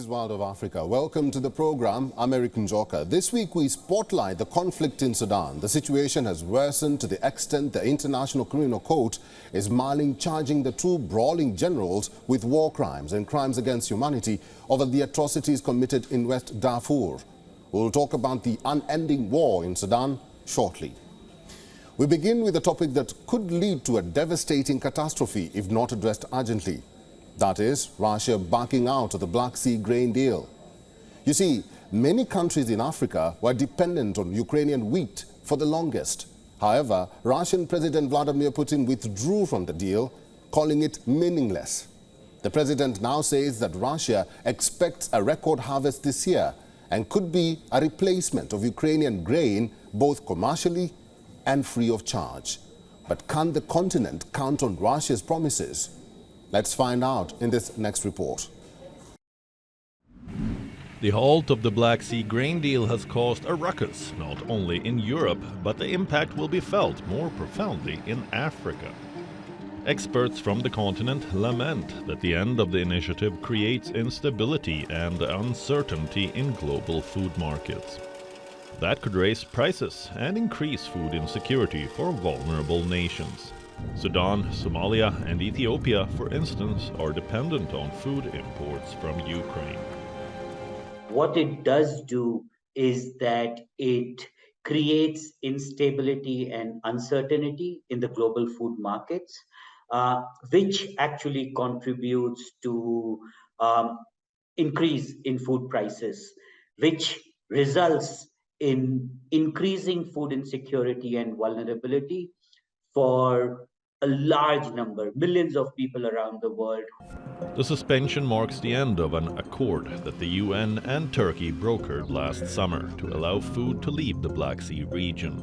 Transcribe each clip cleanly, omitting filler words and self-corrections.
World of Africa. Welcome to the program. I'm Eric Njoka. This week we spotlight the conflict in Sudan. The situation has worsened to the extent the International Criminal Court is charging the two brawling generals with war crimes and crimes against humanity over the atrocities committed in West Darfur. We'll talk about the unending war in Sudan shortly. We begin with a topic that could lead to a devastating catastrophe if not addressed urgently. That is, Russia backing out of the Black Sea grain deal. You see, many countries in Africa were dependent on Ukrainian wheat for the longest. However, Russian President Vladimir Putin withdrew from the deal, calling it meaningless. The president now says that Russia expects a record harvest this year and could be a replacement of Ukrainian grain, both commercially and free of charge. But can the continent count on Russia's promises? Let's find out in this next report. The halt of the Black Sea grain deal has caused a ruckus, not only in Europe, but the impact will be felt more profoundly in Africa. Experts from the continent lament that the end of the initiative creates instability and uncertainty in global food markets. That could raise prices and increase food insecurity for vulnerable nations. Sudan, Somalia and Ethiopia, for instance, are dependent on food imports from Ukraine. What it does do is that it creates instability and uncertainty in the global food markets, which actually contributes to increase in food prices, which results in increasing food insecurity and vulnerability for a large number, millions of people around the world. The suspension marks the end of an accord that the UN and Turkey brokered last summer to allow food to leave the Black Sea region.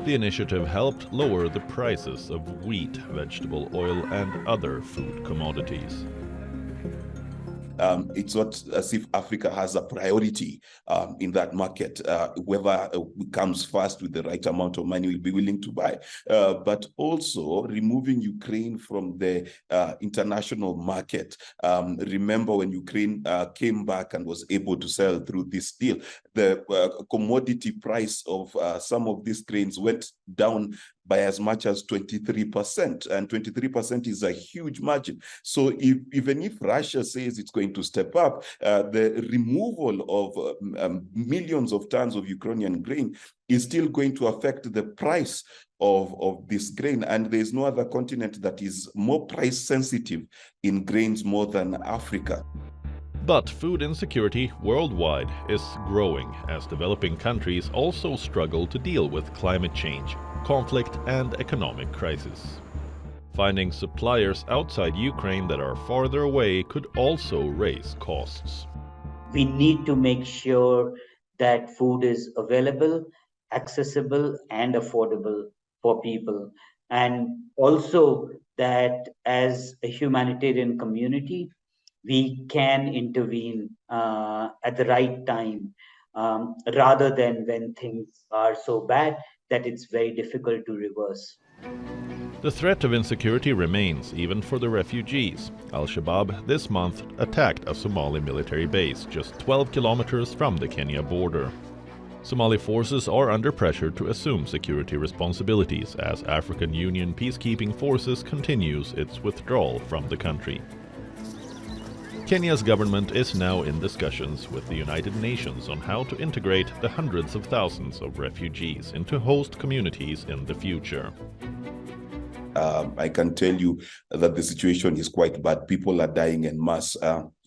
The initiative helped lower the prices of wheat, vegetable oil and other food commodities. It's not as if Africa has a priority in that market. Whoever comes first with the right amount of money will be willing to buy. But also removing Ukraine from the international market. Remember when Ukraine came back and was able to sell through this deal, the commodity price of some of these grains went down by as much as 23%, and 23% is a huge margin. So even if Russia says it's going to step up, the removal of millions of tons of Ukrainian grain is still going to affect the price of this grain. And there's no other continent that is more price sensitive in grains more than Africa. But food insecurity worldwide is growing as developing countries also struggle to deal with climate change, conflict and economic crisis. Finding suppliers outside Ukraine that are farther away could also raise costs. We need to make sure that food is available, accessible and affordable for people. And also that as a humanitarian community, we can intervene at the right time rather than when things are so bad that it's very difficult to reverse. The threat of insecurity remains even for the refugees. Al-Shabaab this month attacked a Somali military base just 12 kilometers from the Kenya border. Somali forces are under pressure to assume security responsibilities as African Union peacekeeping forces continues its withdrawal from the country. Kenya's government is now in discussions with the United Nations on how to integrate the hundreds of thousands of refugees into host communities in the future. I can tell you that the situation is quite bad. People are dying en masse.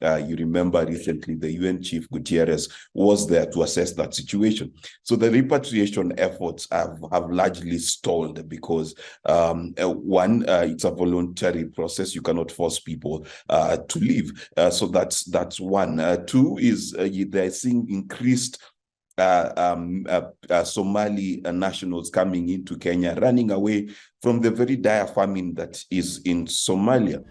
You remember recently the UN Chief Gutierrez was there to assess that situation. So the repatriation efforts have largely stalled because one, it's a voluntary process. You cannot force people to leave. So that's one. Two is they're seeing increased Somali nationals coming into Kenya, running away from the very dire famine that is in Somalia.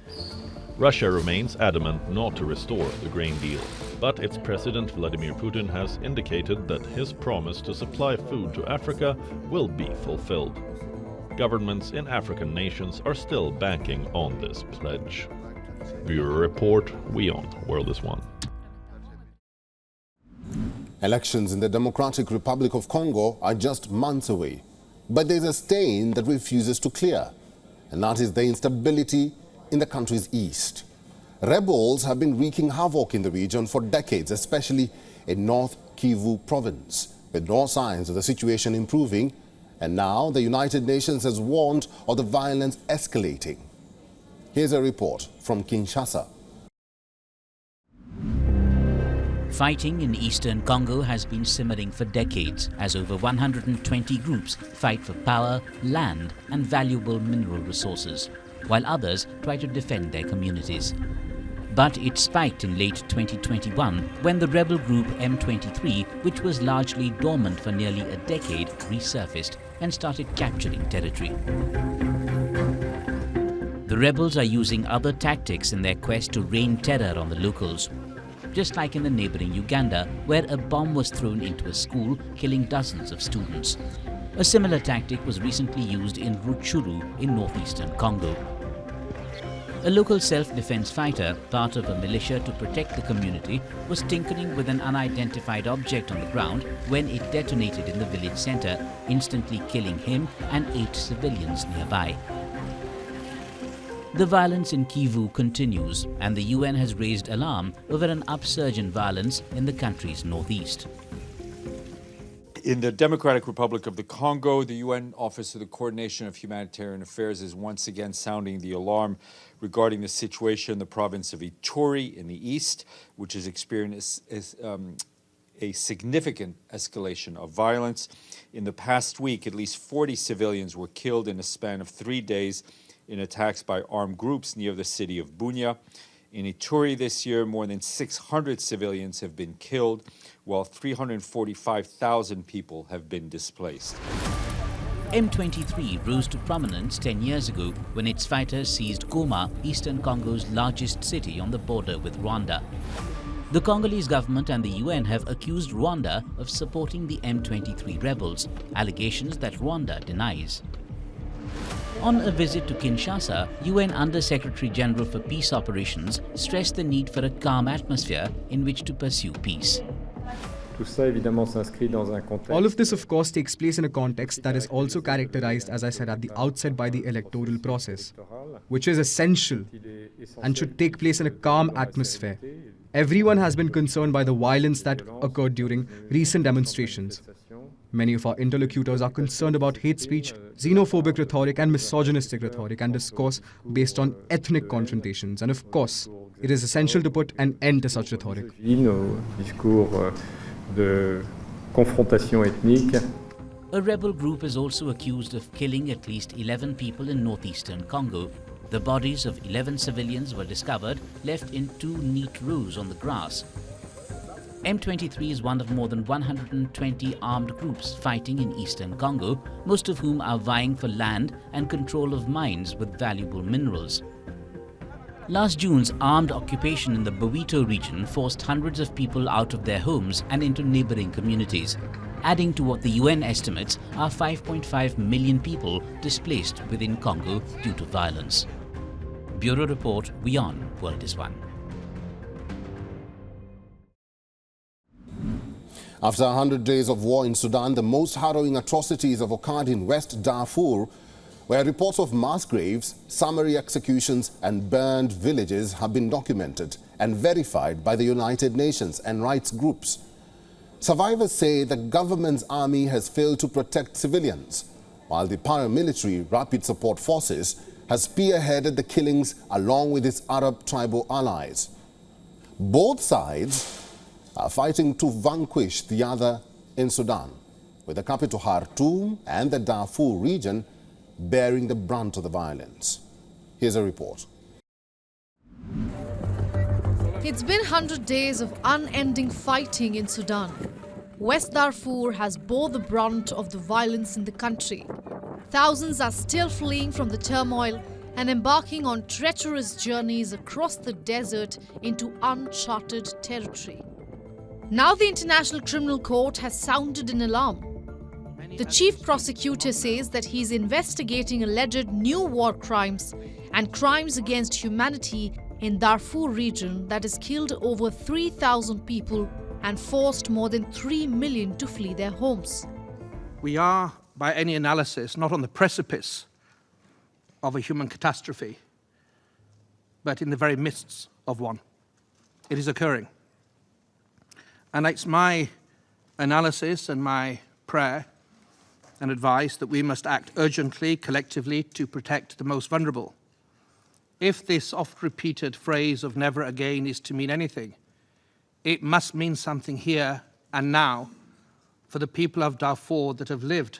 Russia remains adamant not to restore the grain deal, but its president Vladimir Putin has indicated that his promise to supply food to Africa will be fulfilled. Governments in African nations are still banking on this pledge. Bureau Report, WION The World is One. Elections in the Democratic Republic of Congo are just months away. But there's a stain that refuses to clear, and that is the instability in the country's east. Rebels have been wreaking havoc in the region for decades, especially in North Kivu province, with no signs of the situation improving. And now the United Nations has warned of the violence escalating. Here's a report from Kinshasa. Fighting in eastern Congo has been simmering for decades as over 120 groups fight for power, land and valuable mineral resources, while others try to defend their communities. But it spiked in late 2021 when the rebel group M23, which was largely dormant for nearly a decade, resurfaced and started capturing territory. The rebels are using other tactics in their quest to rain terror on the locals. Just like in the neighboring Uganda, where a bomb was thrown into a school, killing dozens of students. A similar tactic was recently used in Rutshuru in northeastern Congo. A local self-defense fighter, part of a militia to protect the community, was tinkering with an unidentified object on the ground when it detonated in the village center, instantly killing him and 8 civilians nearby. The violence in Kivu continues, and the UN has raised alarm over an upsurge in violence in the country's northeast. In the Democratic Republic of the Congo, the UN Office of the Coordination of Humanitarian Affairs is once again sounding the alarm regarding the situation in the province of Ituri in the east, which has experienced a significant escalation of violence. In the past week, at least 40 civilians were killed in a span of 3 days in attacks by armed groups near the city of Bunia. In Ituri this year, more than 600 civilians have been killed, while 345,000 people have been displaced. M23 rose to prominence 10 years ago when its fighters seized Goma, eastern Congo's largest city on the border with Rwanda. The Congolese government and the UN have accused Rwanda of supporting the M23 rebels, allegations that Rwanda denies. On a visit to Kinshasa, UN Under-Secretary General for Peace Operations stressed the need for a calm atmosphere in which to pursue peace. All of this, of course, takes place in a context that is also characterized, as I said at the outset, by the electoral process, which is essential and should take place in a calm atmosphere. Everyone has been concerned by the violence that occurred during recent demonstrations. Many of our interlocutors are concerned about hate speech, xenophobic rhetoric and misogynistic rhetoric and discourse based on ethnic confrontations. And of course, it is essential to put an end to such rhetoric. A rebel group is also accused of killing at least 11 people in northeastern Congo. The bodies of 11 civilians were discovered, left in 2 neat rows on the grass. M23 is one of more than 120 armed groups fighting in eastern Congo, most of whom are vying for land and control of mines with valuable minerals. Last June's armed occupation in the Bwito region forced hundreds of people out of their homes and into neighboring communities, adding to what the UN estimates are 5.5 million people displaced within Congo due to violence. Bureau Report, WION World is One. After 100 days of war in Sudan, the most harrowing atrocities have occurred in West Darfur, where reports of mass graves, summary executions and burned villages have been documented and verified by the United Nations and rights groups. Survivors say the government's army has failed to protect civilians, while the paramilitary Rapid Support Forces has spearheaded the killings along with its Arab tribal allies. Both sides are fighting to vanquish the other in Sudan, with the capital Khartoum and the Darfur region bearing the brunt of the violence. Here's a report. It's been 100 days of unending fighting in Sudan. West Darfur has bore the brunt of the violence in the country. Thousands are still fleeing from the turmoil and embarking on treacherous journeys across the desert into uncharted territory. Now the International Criminal Court has sounded an alarm. The chief prosecutor says that he's investigating alleged new war crimes and crimes against humanity in Darfur region that has killed over 3,000 people and forced more than 3 million to flee their homes. We are, by any analysis, not on the precipice of a human catastrophe, but in the very midst of one. It is occurring. And it's my analysis and my prayer and advice that we must act urgently, collectively, to protect the most vulnerable. If this oft-repeated phrase of never again is to mean anything, it must mean something here and now for the people of Darfur that have lived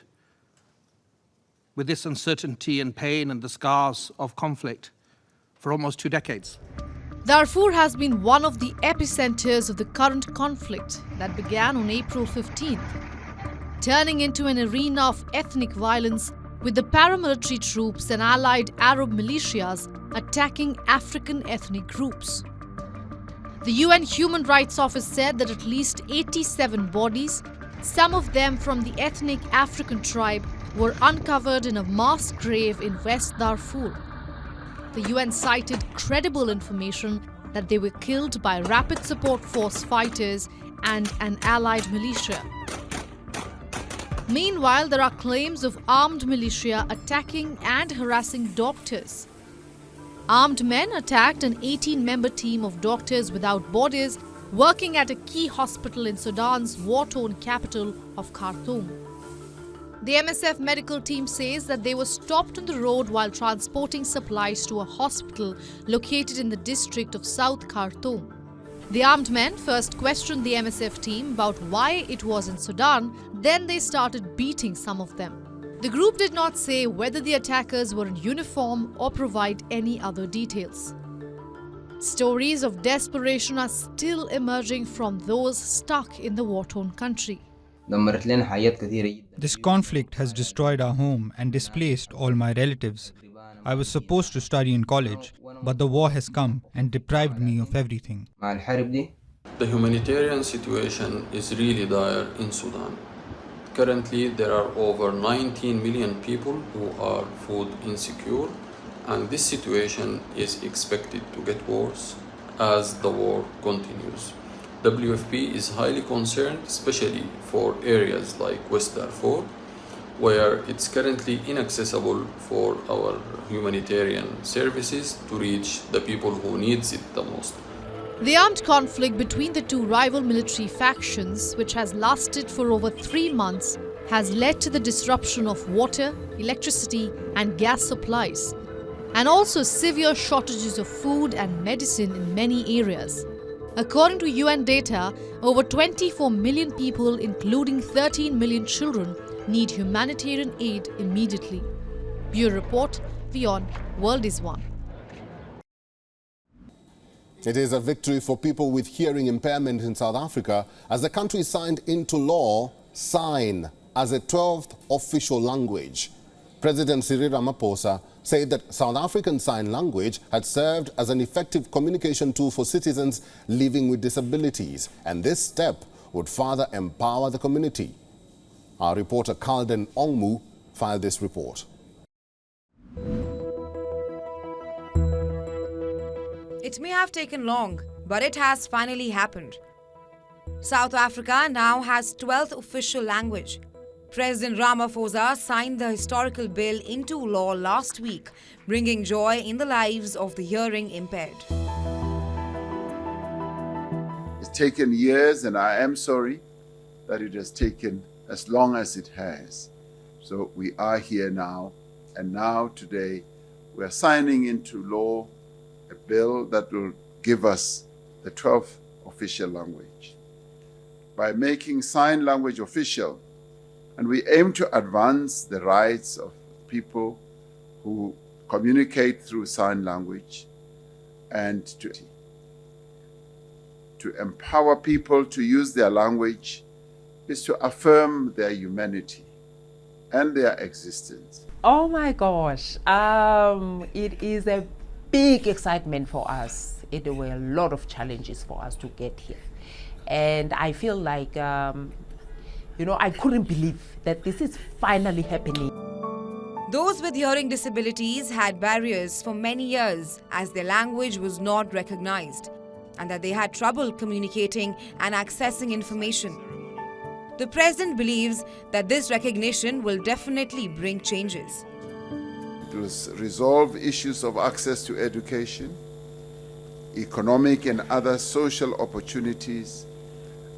with this uncertainty and pain and the scars of conflict for almost 2 decades. Darfur has been one of the epicenters of the current conflict that began on April 15th, turning into an arena of ethnic violence with the paramilitary troops and allied Arab militias attacking African ethnic groups. The UN Human Rights Office said that at least 87 bodies, some of them from the ethnic African tribe, were uncovered in a mass grave in West Darfur. The UN cited credible information that they were killed by Rapid Support Force fighters and an allied militia. Meanwhile, there are claims of armed militia attacking and harassing doctors. Armed men attacked an 18-member team of Doctors Without Borders working at a key hospital in Sudan's war-torn capital of Khartoum. The MSF medical team says that they were stopped on the road while transporting supplies to a hospital located in the district of South Khartoum. The armed men first questioned the MSF team about why it was in Sudan, then they started beating some of them. The group did not say whether the attackers were in uniform or provide any other details. Stories of desperation are still emerging from those stuck in the war-torn country. This conflict has destroyed our home and displaced all my relatives. I was supposed to study in college, but the war has come and deprived me of everything. The humanitarian situation is really dire in Sudan. Currently, there are over 19 million people who are food insecure, and this situation is expected to get worse as the war continues. WFP is highly concerned, especially for areas like West Darfur, where it's currently inaccessible for our humanitarian services to reach the people who needs it the most. The armed conflict between the two rival military factions, which has lasted for over 3 months, has led to the disruption of water, electricity and gas supplies, and also severe shortages of food and medicine in many areas. According to UN data, over 24 million people, including 13 million children, need humanitarian aid immediately. Bureau Report, WION World is One. It is a victory for people with hearing impairment in South Africa as the country signed into law sign as a 12th official language. President Cyril Ramaphosa said that South African Sign Language had served as an effective communication tool for citizens living with disabilities, and this step would further empower the community. Our reporter Kalden Ongmu filed this report. It may have taken long, but it has finally happened. South Africa now has 12th official language. President Ramaphosa signed the historical bill into law last week, bringing joy in the lives of the hearing impaired. It's taken years, and I am sorry that it has taken as long as it has. So we are here now, and now today we are signing into law a bill that will give us the 12th official language. By making sign language official, and we aim to advance the rights of people who communicate through sign language and to empower people to use their language is to affirm their humanity and their existence. Oh my gosh, it is a big excitement for us. There were a lot of challenges for us to get here. And I feel like, I couldn't believe that this is finally happening. Those with hearing disabilities had barriers for many years as their language was not recognized and that they had trouble communicating and accessing information. The president believes that this recognition will definitely bring changes. It will resolve issues of access to education, economic and other social opportunities,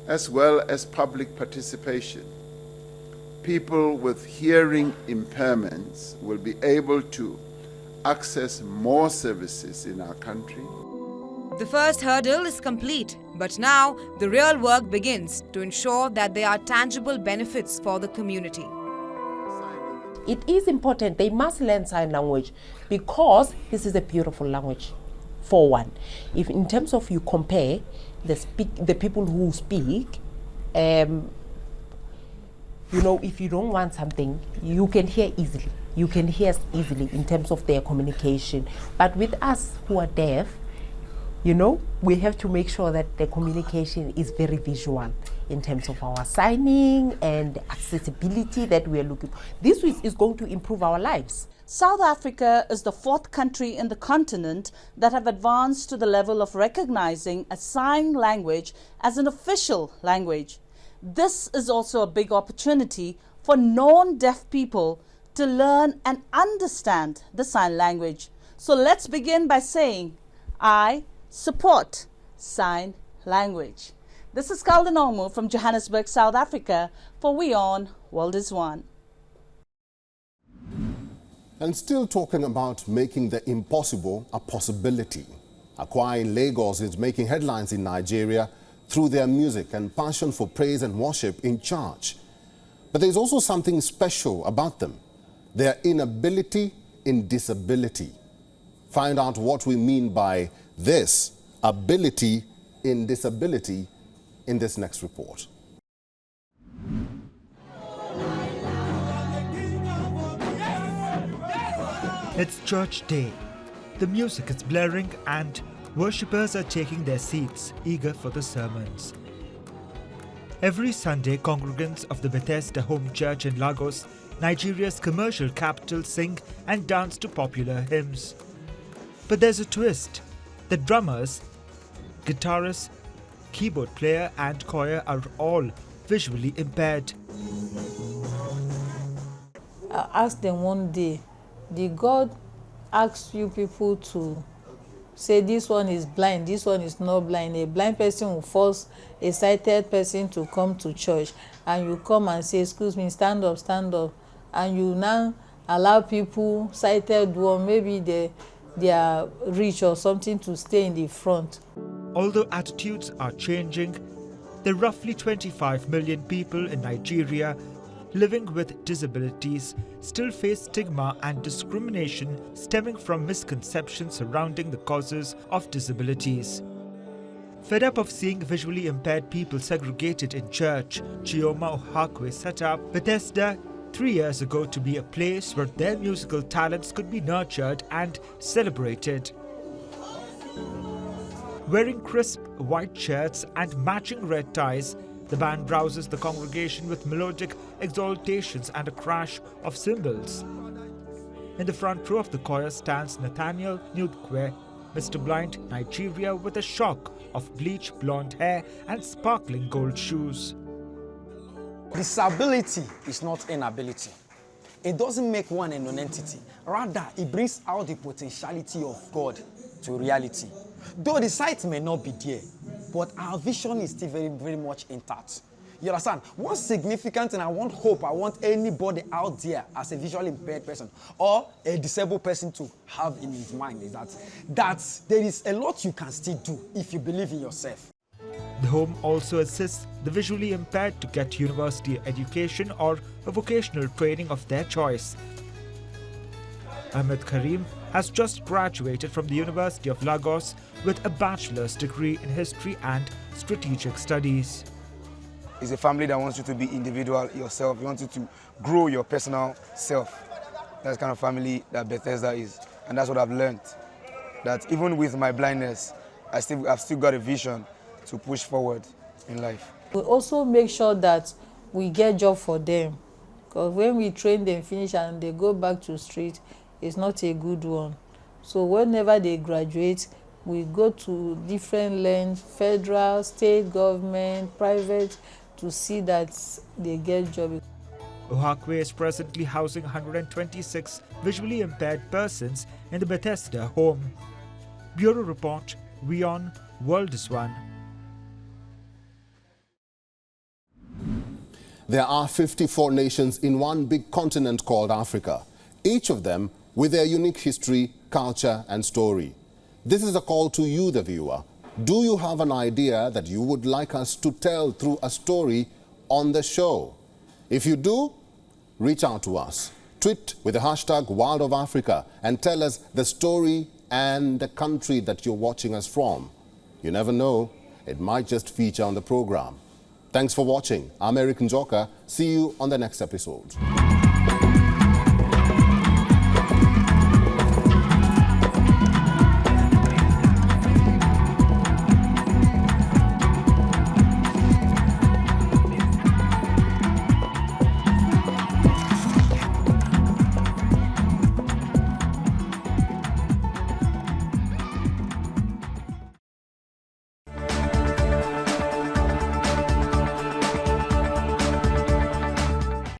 as well as public participation. People with hearing impairments will be able to access more services in our country. The first hurdle is complete, but now the real work begins to ensure that there are tangible benefits for the community. It is important they must learn sign language because this is a beautiful language. For one, if in terms of you compare the people who speak, if you don't want something, you can hear easily. You can hear easily in terms of their communication. But with us who are deaf, we have to make sure that the communication is very visual in terms of our signing and accessibility that we are looking for. This is going to improve our lives. South Africa is the 4th country in the continent that have advanced to the level of recognizing a sign language as an official language. This is also a big opportunity for non-deaf people to learn and understand the sign language. So let's begin by saying, I support sign language. This is Kalden from Johannesburg, South Africa for WION World is One. And still talking about making the impossible a possibility. A choir in Lagos is making headlines in Nigeria through their music and passion for praise and worship in church. But there's also something special about them, their inability in disability. Find out what we mean by this, ability in disability, in this next report. It's church day. The music is blaring and worshippers are taking their seats, eager for the sermons. Every Sunday, congregants of the Bethesda Home Church in Lagos, Nigeria's commercial capital, sing and dance to popular hymns. But there's a twist. The drummers, guitarist, keyboard player and choir are all visually impaired. I asked them one day, did God ask you people to say this one is blind, this one is not blind? A blind person will force a sighted person to come to church, and you come and say, excuse me, stand up, and you now allow people sighted one, maybe they are rich or something, to stay in the front. Although attitudes are changing, the roughly 25 million people in Nigeria living with disabilities still face stigma and discrimination stemming from misconceptions surrounding the causes of disabilities. Fed up of seeing visually impaired people segregated in church, Chioma Ohakwe set up Bethesda 3 years ago to be a place where their musical talents could be nurtured and celebrated. Wearing crisp white shirts and matching red ties, the band rouses the congregation with melodic exaltations and a crash of cymbals. In the front row of the choir stands Nathaniel Nyudkwe, Mr. Blind, Nigeria, with a shock of bleach blonde hair and sparkling gold shoes. Disability is not inability. It doesn't make one a non-entity. Rather, it brings out the potentiality of God to reality. Though the sight may not be there, but our vision is still very, very much intact. You understand? What's significant, and I want anybody out there as a visually impaired person or a disabled person to have in his mind is that there is a lot you can still do if you believe in yourself. The home also assists the visually impaired to get university education or a vocational training of their choice. Ahmed Karim has just graduated from the University of Lagos with a bachelor's degree in history and strategic studies. It's a family that wants you to be individual yourself, wants you to grow your personal self. That's the kind of family that Bethesda is. And that's what I've learned. That even with my blindness, I've still got a vision to push forward in life. We also make sure that we get job for them. Because when we train them finish and they go back to street, it's not a good one. So whenever they graduate, we go to different lands, federal, state government, private, to see that they get jobs. Ohakwe is presently housing 126 visually impaired persons in the Bethesda home. Bureau Report, WION World is One. There are 54 nations in one big continent called Africa, each of them with their unique history, culture and story. This is a call to you, the viewer. Do you have an idea that you would like us to tell through a story on the show? If you do, reach out to us. Tweet with the hashtag World of Africa and tell us the story and the country that you're watching us from. You never know, it might just feature on the program. Thanks for watching. I'm Eric Njoka. See you on the next episode.